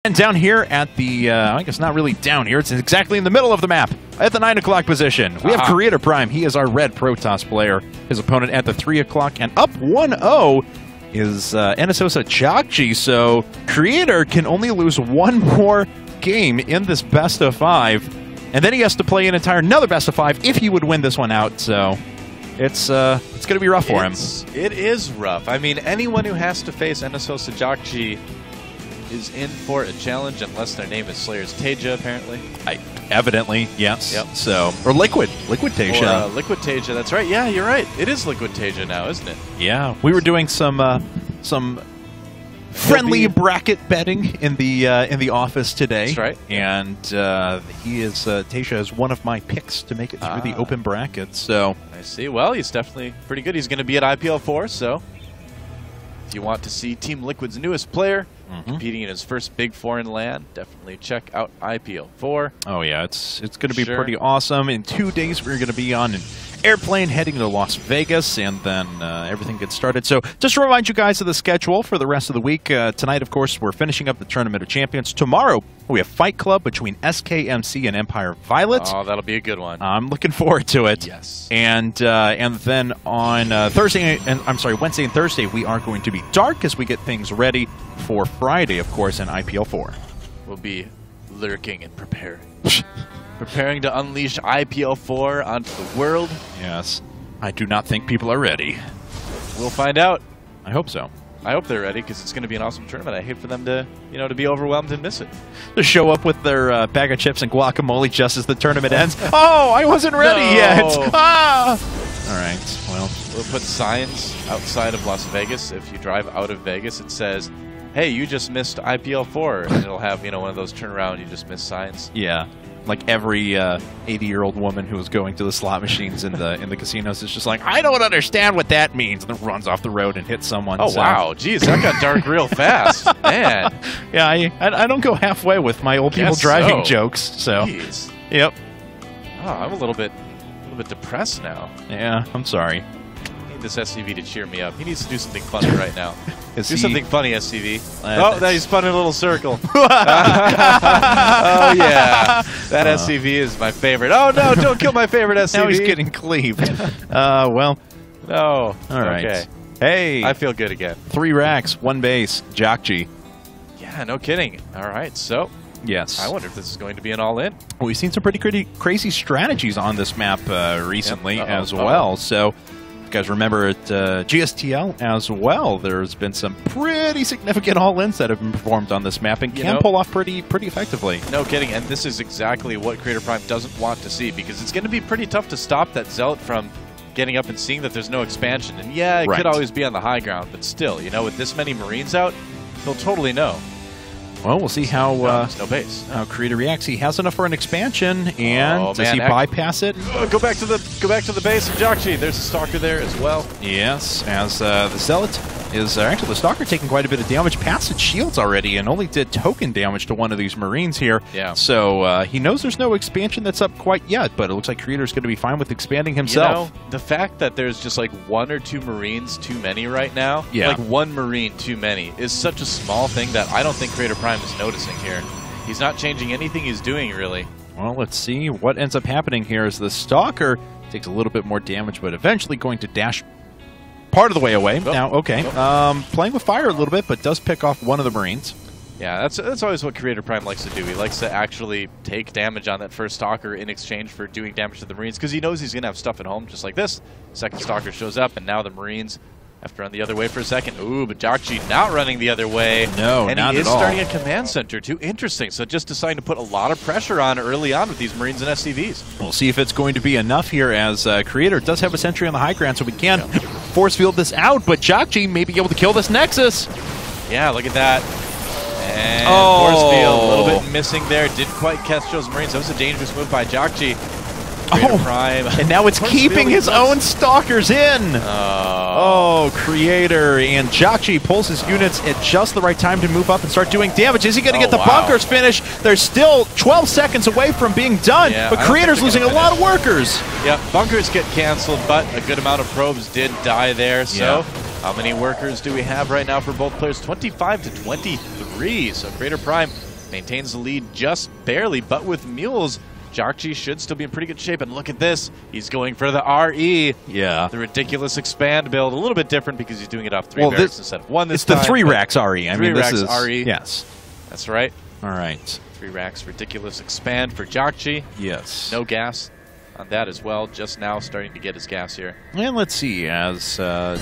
And down here at the, I guess not really down here, it's exactly in the middle of the map, at the 9 o'clock position. We have Creator Prime. He is our red Protoss player. His opponent at the 3 o'clock, and up 1-0 is NSOSA Jjakji. So Creator can only lose one more game in this best of 5, and then he has to play another best of 5 if he would win this one out. So it's going to be rough for him. It is rough. I mean, anyone who has to face NSOSA Jjakji is in for a challenge, unless their name is Slayer's Teja, apparently. Evidently, yes. Yep. So, or Liquid Teja. Or Liquid Teja, that's right. Yeah, you're right. It is Liquid Teja now, isn't it? Yeah, we were doing some friendly bracket betting in the office today. That's right. And Teja is one of my picks to make it through the open bracket. So I see. Well, he's definitely pretty good. He's going to be at IPL 4, so if you want to see Team Liquid's newest player competing in his first big foreign land, definitely check out IPL 4. Oh yeah, it's going to be pretty awesome. In 2 days, we're going to be on an airplane heading to Las Vegas, and then everything gets started. So just to remind you guys of the schedule for the rest of the week. Tonight, of course, we're finishing up the Tournament of Champions. Tomorrow, we have Fight Club between SKMC and Empire Violet. Oh, that'll be a good one. I'm looking forward to it. Yes. And then on Wednesday and Thursday, we are going to be dark as we get things ready for Friday, of course, in IPL 4. We'll be lurking and preparing. Preparing to unleash IPL 4 onto the world. Yes. I do not think people are ready. We'll find out. I hope so. I hope they're ready, because it's going to be an awesome tournament. I hate for them to, to be overwhelmed and miss it. To show up with their bag of chips and guacamole just as the tournament ends. Oh, I wasn't ready yet. Ah! All right, well. We'll put signs outside of Las Vegas. If you drive out of Vegas, it says, hey, you just missed IPL 4. And it'll have, one of those turnaround, you just missed signs. Yeah. Like every 80-year-old woman who is going to the slot machines in the casinos is just like, I don't understand what that means, and then runs off the road and hits someone. Oh, wow. Jeez, that got dark real fast. Man. Yeah, I don't go halfway with my old people driving jokes. So. Jeez. Yep. Oh, I'm a little bit depressed now. Yeah, I'm sorry. I need this SCV to cheer me up. He needs to do something funny right now. Do something funny, SCV. Oh, now he's spun in a little circle. Oh, yeah. That SCV is my favorite. Oh, no, don't kill my favorite SCV. Now he's getting cleaved. Well. No. All right. Okay. Hey. I feel good again. 3 racks, 1 base, Jjakji. Yeah, no kidding. All right, so. Yes. I wonder if this is going to be an all-in. Well, we've seen some pretty crazy strategies on this map recently as well. So. You guys remember at GSTL as well, there's been some pretty significant all-ins that have been performed on this map and can pull off pretty effectively. No kidding, and this is exactly what Creator Prime doesn't want to see, because it's going to be pretty tough to stop that Zealot from getting up and seeing that there's no expansion. And yeah, it could always be on the high ground, but still, with this many Marines out, he'll totally know. Well, we'll see how no base. How Creator reacts. He has enough for an expansion, and does he bypass it? Go back to the base of Jjakji. There's a Stalker there as well. Yes, as the Zealot is actually the Stalker taking quite a bit of damage past its shields already, and only did token damage to one of these Marines here. Yeah. So he knows there's no expansion that's up quite yet, but it looks like Creator's going to be fine with expanding himself. The fact that there's just like 1 or 2 Marines too many right now, like 1 Marine too many, is such a small thing that I don't think Creator Prime is noticing here. He's not changing anything he's doing, really. Well, let's see what ends up happening here as the Stalker takes a little bit more damage, but eventually going to dash part of the way away. Now, okay, playing with fire a little bit, but does pick off one of the Marines. Yeah, that's always what Creator Prime likes to do. He likes to actually take damage on that first Stalker in exchange for doing damage to the Marines, because he knows he's going to have stuff at home, just like this. Second Stalker shows up, and now the Marines have to run the other way for a second. Ooh, but Jjakji not running the other way. No, and not he is at all. starting a command center, too. Interesting. So just deciding to put a lot of pressure on early on with these Marines and SCVs. We'll see if it's going to be enough here, as Creator does have a sentry on the high ground, so we can force field this out, but Jjakji may be able to kill this Nexus. Yeah, look at that. And force field, a little bit missing there. Didn't quite catch those Marines. That was a dangerous move by Jjakji. Prime. And now it's keeping his own Stalkers in. Oh, Creator. And Jjakji pulls his units at just the right time to move up and start doing damage. Is he going to get the bunkers finished? They're still 12 seconds away from being done, but Creator's losing a lot of workers. Yep, bunkers get canceled, but a good amount of probes did die there. So how many workers do we have right now for both players? 25 to 23. So Creator Prime maintains the lead just barely, but with mules, Jjakji should still be in pretty good shape. And look at this. He's going for the RE. Yeah. The ridiculous expand build. A little bit different because he's doing it off 3 barracks instead of 1 this time. It's the 3 racks RE. I mean, this is... 3 racks RE. Yes. That's right. All right. 3 racks ridiculous expand for Jjakji. Yes. No gas on that as well. Just now starting to get his gas here. And let's see, as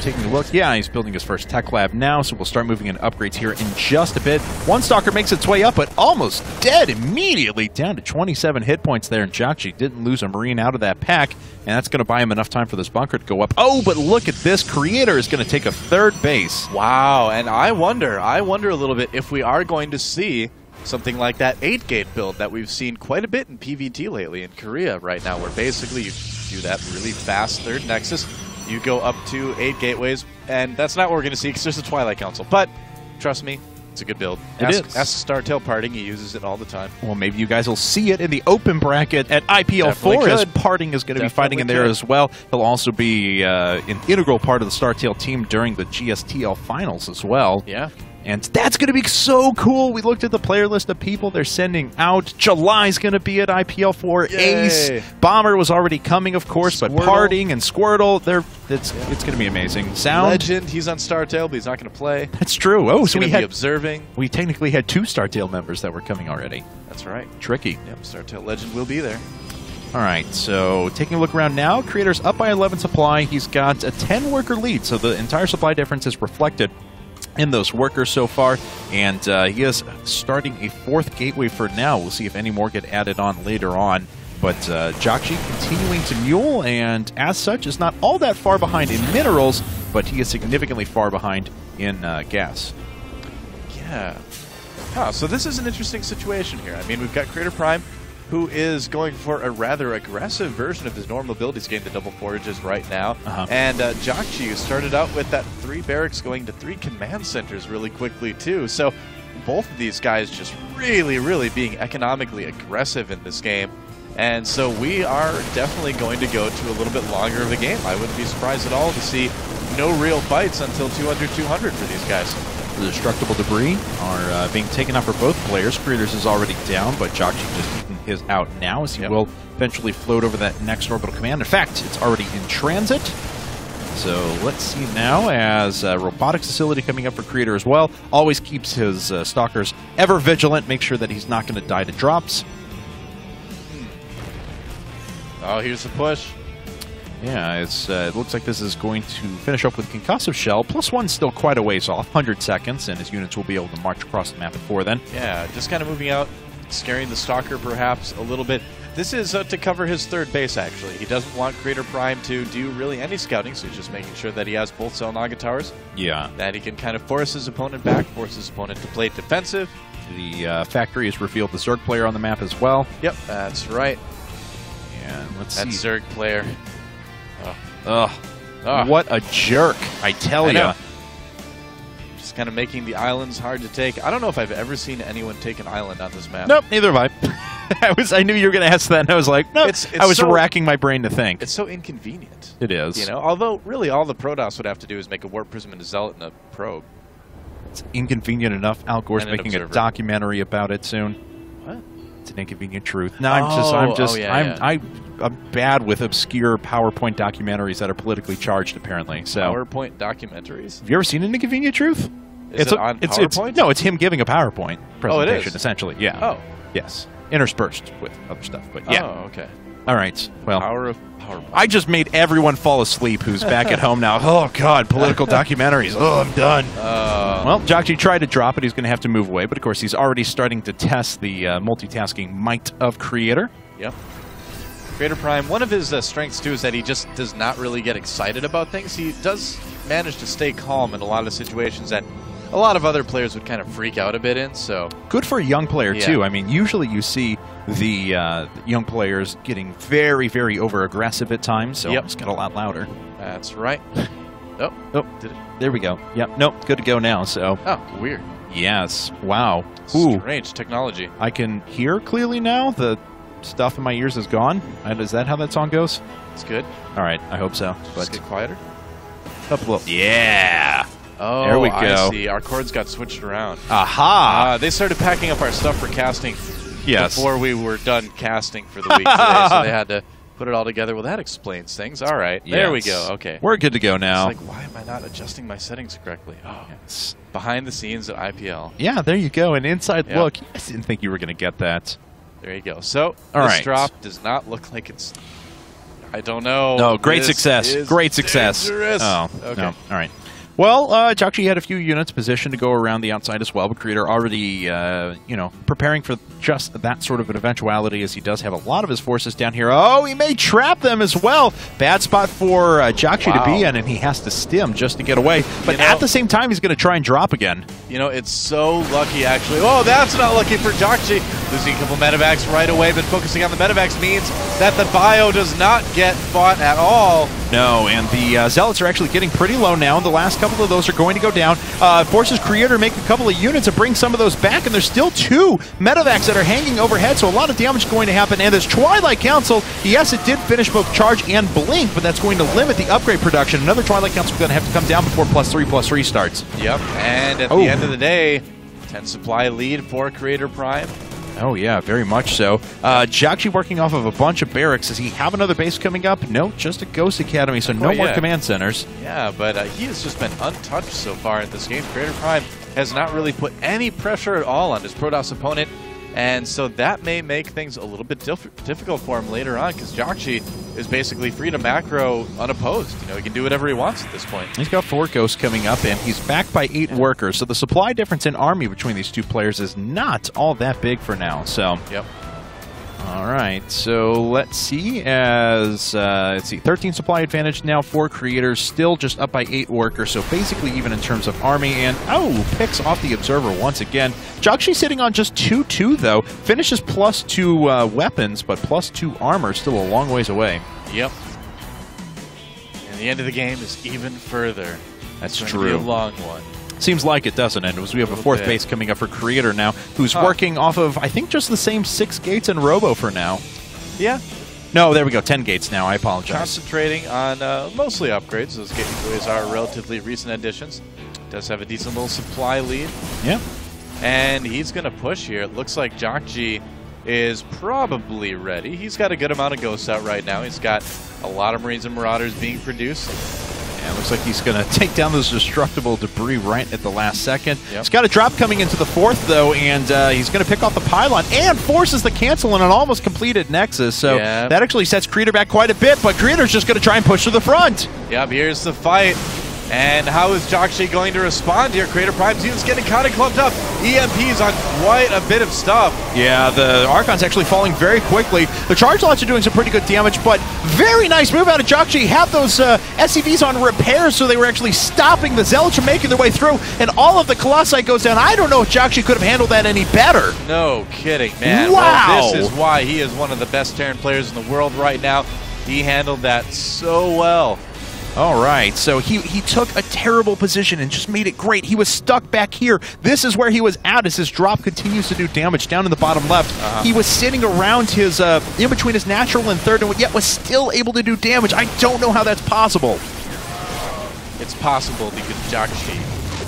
taking a look, yeah, he's building his first tech lab now, so we'll start moving into upgrades here in just a bit. One Stalker makes its way up, but almost dead immediately, down to 27 hit points there, and Jjakji didn't lose a Marine out of that pack, and that's going to buy him enough time for this bunker to go up. Oh, but look at this. Creator is going to take a 3rd base. Wow, and I wonder a little bit if we are going to see something like that 8-gate build that we've seen quite a bit in PvT lately in Korea right now, where basically you do that really fast 3rd Nexus, you go up to 8 gateways, and that's not what we're going to see because there's a Twilight Council. But trust me, it's a good build. Ask StarTale Parting, he uses it all all the time. Well, maybe you guys will see it in the open bracket at IPL 4 as Parting is going to be fighting in there as well. He'll also be an integral part of the StarTale team during the GSTL finals as well. Yeah. And that's going to be so cool. We looked at the player list of people they're sending out. July's going to be at IPL 4. Yay. Ace. Bomber was already coming, of course, Squirtle. but Parting and Squirtle, it's going to be amazing. Sound. Legend, he's on StarTale, but he's not going to play. That's true. Oh, he's so we had had observing. We technically had 2 StarTale members that were coming already. That's right. Tricky. Yep, StarTale Legend will be there. All right, so taking a look around now, Creator's up by 11 supply. He's got a 10-worker lead, so the entire supply difference is reflected in those workers so far, and he is starting a 4th gateway for now. We'll see if any more get added on later on. But Jjakji continuing to mule, and as such is not all that far behind in minerals, but he is significantly far behind in gas. Yeah. Huh, so this is an interesting situation here. I mean, we've got Creator Prime, who is going for a rather aggressive version of his normal build. He's getting the double forages right now. And Jjakji started out with that 3 barracks going to 3 command centers really quickly too. So both of these guys just really being economically aggressive in this game. And so we are definitely going to go to a little bit longer of a game. I wouldn't be surprised at all to see no real fights until 200 for these guys. The destructible debris are being taken out for both players. Creators is already down, but Jjakji just eaten his out now, as he will eventually float over that next orbital command. In fact, it's already in transit. So let's see now, as robotics facility coming up for Creator as well. Always keeps his stalkers ever vigilant, make sure that he's not going to die to drops. Oh, here's the push. Yeah, it looks like this is going to finish up with Concussive Shell. +1 still quite a ways off, 100 seconds, and his units will be able to march across the map at 4 then. Yeah, just kind of moving out, scaring the Stalker perhaps a little bit. This is to cover his 3rd base, actually. He doesn't want Creator Prime to do really any scouting, so he's just making sure that he has both Selnaga towers. Yeah. That he can kind of force his opponent back, force his opponent to play defensive. The factory has revealed the Zerg player on the map as well. Yep, that's right. And let's that see. Zerg player. What a jerk, I tell you. Just kind of making the islands hard to take. I don't know if I've ever seen anyone take an island on this map. Nope, neither have I. I knew you were going to ask that, and I was like, no. I was racking my brain to think. It's so inconvenient. It is. You know, although really all the Protoss would have to do is make a Warp Prism and a Zealot and a Probe. It's inconvenient enough. Al Gore's making a documentary about it soon. What? It's an inconvenient truth. No, I'm bad with obscure PowerPoint documentaries that are politically charged, apparently. So PowerPoint documentaries? Have you ever seen an inconvenient truth? Is it on PowerPoint? No, it's him giving a PowerPoint presentation, essentially. Yeah. Oh. Yes. Interspersed with other stuff, but yeah. Oh, okay. All right. Well, Power of PowerPoint. I just made everyone fall asleep who's back at home now. Oh, God, political documentaries. Oh, I'm done. Well, Jjakji tried to drop it. He's going to have to move away, but of course he's already starting to test the multitasking might of Creator. Yep. Creator Prime, one of his strengths, too, is that he just does not really get excited about things. He does manage to stay calm in a lot of situations that a lot of other players would kind of freak out a bit in. So good for a young player, too. I mean, usually you see the young players getting very, very over-aggressive at times, so it's got a lot louder. That's right. Did it? There we go. Yep, nope, good to go now, so. Oh, weird. Yes, wow. Strange technology. I can hear clearly now. The stuff in my ears is gone. Is that how that song goes? It's good. All right, I hope so. Just get quieter. Up a little. Yeah. Oh, there we go. I see. Our cords got switched around. Aha! They started packing up our stuff for casting before we were done casting for the week today, so they had to put it all together. Well, that explains things. All right. Yes. There we go. Okay. We're good to go now. It's like, why am I not adjusting my settings correctly? Oh, yes. Behind the scenes at IPL. Yeah, there you go. An inside look. I didn't think you were going to get that. There you go. So, this drop does not look like it's... I don't know. No, great success. Great success. Dangerous. Oh, okay. No. All right. Well, Jjakji had a few units positioned to go around the outside as well, but Creator already, preparing for just that sort of an eventuality, as he does have a lot of his forces down here. Oh, he may trap them as well. Bad spot for Jjakji to be in, and he has to stim just to get away. But at the same time, he's going to try and drop again. You know, it's so lucky, actually. Oh, that's not lucky for Jjakji. Losing a couple medevacs right away, but focusing on the medevacs means that the bio does not get fought at all. No, and the Zealots are actually getting pretty low now. The last couple of those are going to go down. Forces Creator make a couple of units to bring some of those back, and there's still 2 medevacs that are hanging overhead, so a lot of damage going to happen. And this Twilight Council, yes, it did finish both Charge and Blink, but that's going to limit the upgrade production. Another Twilight Council is going to have to come down before +3/+3 starts. Yep, and at the end of the day, 10 supply lead for Creator Prime. Oh, yeah, very much so. Jjakji working off of a bunch of barracks. Does he have another base coming up? No, just a Ghost Academy, so no more command centers. Yeah, but he has just been untouched so far in this game. Creator Prime has not really put any pressure at all on his Protoss opponent, and so that may make things a little bit difficult for him later on, because Jjakji is basically free to macro unopposed. You know, he can do whatever he wants at this point. He's got 4 ghosts coming up, and he's backed by 8 workers, so the supply difference in army between these 2 players is not all that big for now. So, all right, so let's see. Let's see, 13 supply advantage now for Creators, still just up by 8 workers, so basically even in terms of army. And picks off the Observer once again. Jjakji sitting on just 2/2 though, finishes +2 weapons, but +2 armor, still a long ways away. Yep. And the end of the game is even further. That's true. It's going to be a long one. Seems like it, doesn't it? As we have a 4th base coming up for Creator now, who's working off of, I think, just the same 6 gates and Robo for now. Yeah. No, there we go. 10 gates now. I apologize. Concentrating on mostly upgrades. Those gateways are relatively recent additions. Does have a decent little supply lead. Yeah. And he's going to push here. It looks like Jjakji is probably ready. He's got a good amount of ghosts out right now. He's got a lot of Marines and Marauders being produced. Yeah, looks like he's going to take down those destructible debris right at the last second. He's got a drop coming into the 4th, though, and he's going to pick off the pylon and forces the cancel on an almost completed Nexus. So that actually sets Creator back quite a bit, but Creator's just going to try and push to the front. Yep, here's the fight. And how is Jjakji going to respond here? Creator Prime's unit's getting kind of clumped up. EMP's on quite a bit of stuff. Yeah, the Archon's actually falling very quickly. The Charge Lots are doing some pretty good damage, but very nice move out of Jjakji. Have those SCVs on repairs, so they were actually stopping the Zealots from making their way through, and all of the Colossi goes down. I don't know if Jjakji could have handled that any better. No kidding, man. Wow. Well, this is why he is one of the best Terran players in the world right now. He handled that so well. All right, so he took a terrible position and just made it great. He was stuck back here. This is where he was at as his drop continues to do damage down in the bottom left. He was sitting around his, in between his natural and 3rd, and yet was still able to do damage. I don't know how that's possible. It's possible because Jjakji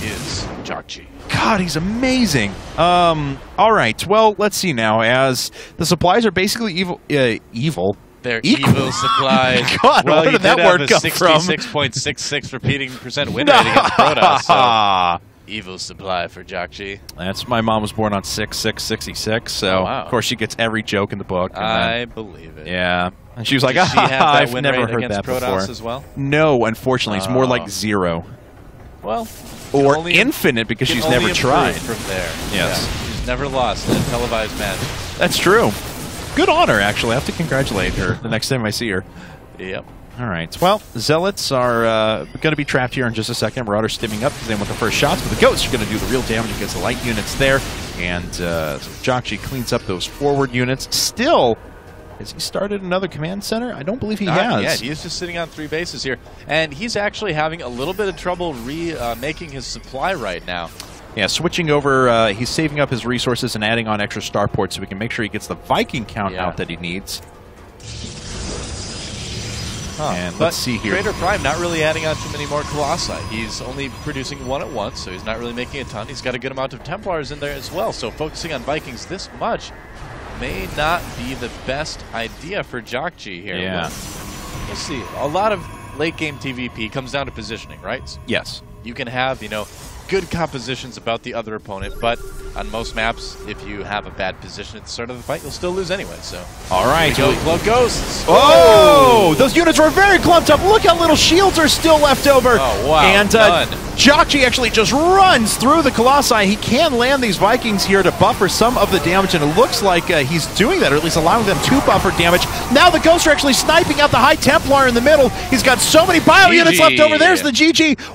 is Jjakji. God, he's amazing. All right, well, let's see now. As the supplies are basically evil. They're evil supplies. God, well, where did that word come from? 66.66 repeating % win rate against Protoss. So evil supply for Jjakji. That's my mom was born on 6/6/66, so of course she gets every joke in the book. And I believe it. Yeah, and she was like, I've never heard that Protoss before. As well? No, unfortunately, it's more like 0. Well, or infinite because she's never tried. From there, yes, she's never lost in a televised match. That's true. Good honor, actually. I have to congratulate her the next time I see her. Yep. All right. Well, Zealots are going to be trapped here in just a second. Marauders stimming up because they want the first shots, but the Ghosts are going to do the real damage against the light units there. And so Jjakji cleans up those forward units. Still, has he started another command center? I don't believe he has. Yeah, he's just sitting on 3 bases here. And he's actually having a little bit of trouble making his supply right now. Yeah, switching over, he's saving up his resources and adding on extra starports so we can make sure he gets the Viking count out that he needs. And let's see here. Creator Prime not really adding on too many more Colossi. He's only producing one at once, so he's not really making a ton. He's got a good amount of Templars in there as well, so focusing on Vikings this much may not be the best idea for Jjakji here. Yeah. Let's see. A lot of late game TVP comes down to positioning, right? Yes. You can have, good compositions about the other opponent, but on most maps, if you have a bad position at the start of the fight, you'll still lose anyway. So, all right, go Cloak Ghosts. Oh, those units were very clumped up. Look how little shields are still left over. Oh wow! And Jjakji actually just runs through the Colossi. He can land these Vikings here to buffer some of the damage, and it looks like he's doing that, or at least allowing them to buffer damage. Now the Ghosts are actually sniping out the High Templar in the middle. He's got so many bio units left over. There's the GG.